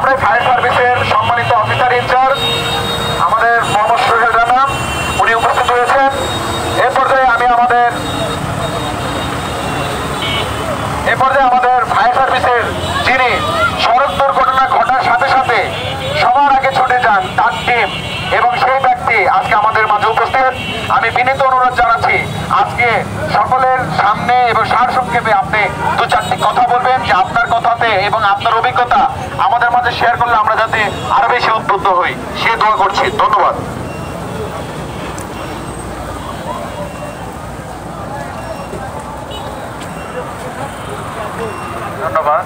পর্যায়ে ফায়ার সার্ভিসের সম্মানিত অফিসার ইনচার্জ আমাদের মোহাম্মদ সোহেল রানা উনি উপস্থিত হয়েছেন। এ পর্যায়ে আমাদের ফায়ার সার্ভিসের যিনি সড়ক দুর্ঘটনা ঘটার সাথে সাথে সবার আগে ছুটে যান তার টিম এবং সেই ব্যক্তি আজকে আমাদের মাঝে উপস্থিত। আমি বিনীত অনুরোধ জানাচ্ছি আজকে সকলের সামনে এবং সারসংক্ষেপে আপনি দু চারটি কথা বলবেন, যে আপনার কথাতে এবং আপনার অভিজ্ঞতা আমাদের মাঝে শেয়ার করলে আমরা যাতে আরো বেশি উদ্বুদ্ধ হই সে দোয়া করছি। ধন্যবাদ। ধন্যবাদ।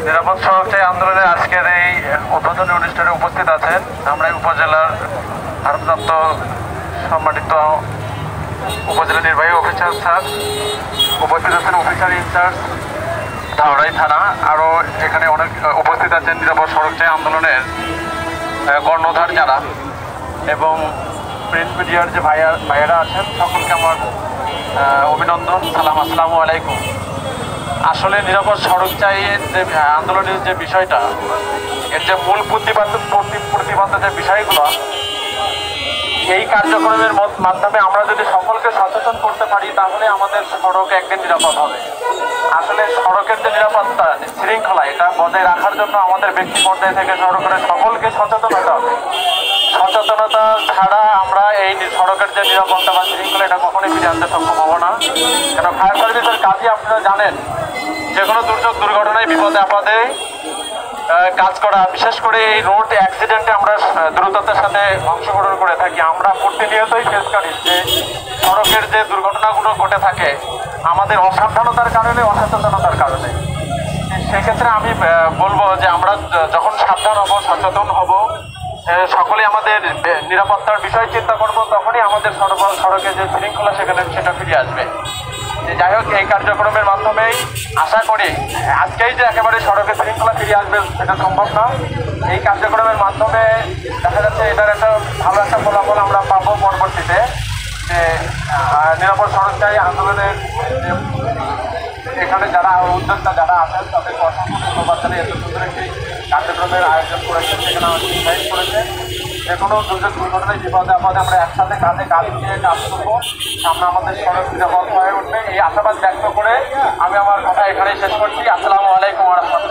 নিরাপদ সড়ক চাই আন্দোলনের আজকের এই উদ্বোধনী অনুষ্ঠানে উপস্থিত আছেন আমরা উপজেলার ভারপ্রাপ্ত সম্মানিত উপজেলা নির্বাহী অফিসার স্যার, উপস্থিত আছেন অফিসার ইনচার্জ ধাওড়াই থানা, আরও এখানে অনেক উপস্থিত আছেন নিরাপদ সড়ক চাই আন্দোলনের কর্ণধার যারা এবং প্রিন্ট মিডিয়ার যে ভাইয়ারা আছেন সকলকে আমার অভিনন্দন, সালাম, আসসালামু আলাইকুম। আসলে নিরাপদ সড়ক চাই যে আন্দোলনের যে বিষয়টা, এর যে মূল প্রতিপাদ্য যে বিষয়গুলো, এই কার্যক্রমের মাধ্যমে আমরা যদি সকলকে সচেতন করতে পারি তাহলে আমাদের সড়ক একদিন নিরাপদ হবে। আসলে সড়কের যে নিরাপত্তা শৃঙ্খলা এটা বজায় রাখার জন্য আমাদের ব্যক্তি পর্যায় থেকে সড়কের সকলকে সচেতন হতে হবে। সচেতনতা ছাড়া আমরা এই সড়কের যে নিরাপত্তা বা শৃঙ্খলা এটা কখনোই ফিরিয়ে আনতে সক্ষম হবো না। কেন ফায়ার সার্ভিসের কাজই আপনারা জানেন, যে কোনো দুর্যোগ দুর্ঘটনায় বিপদে আপদে কাজ করা, বিশেষ করে এই রোড অ্যাক্সিডেন্টে আমরা দ্রুততার সাথে অংশগ্রহণ করে থাকি। আমরা প্রতিনিয়তই ফেস করি যে সড়কের যে দুর্ঘটনাগুলো ঘটে থাকে আমাদের অসাবধানতার কারণে, অসচেতনতার কারণে। সেক্ষেত্রে আমি বলবো যে আমরা যখন সাবধান হব, সচেতন হব, সকলে আমাদের নিরাপত্তার বিষয় চিন্তা করব, তখনই আমাদের সড়কের যে শৃঙ্খলা সেটা ফিরে আসবে। যাই হোক, এই কার্যক্রমের মাধ্যমে আশা করি আজকেই যে একেবারে সড়কের শৃঙ্খলা ফিরে আসবে সেটা সম্ভব না। এই কার্যক্রমের মাধ্যমে দেখা যাচ্ছে এটার একটা ভালো একটা ফলাফল আমরা পাবো পরবর্তীতে, যে নিরাপদ সড়ক চাই আন্দোলনের এখানে যারা উদ্যোক্তা যারা আছেন তাদেরকে অসংখ্য ধন্যবাদ জানিয়ে এত সুন্দর একটি কার্যক্রমের আয়োজন করেছেন, সেখানে ইনভাইট করেছে। যে কোনো দুর্যোগ দুর্ঘটনায় বিপদে আপদে আমরা একসাথে কাঁধে কাঁধ মিলিয়ে কাজ করবো, সামনে আমাদের সড়ক নিরাপদ হয়ে উঠবে, এই আশাবাদ ব্যক্ত করে আমি আমার কথা এখানেই শেষ করছি। আসসালামু আলাইকুম ওয়া রাহমাতুল্লাহ।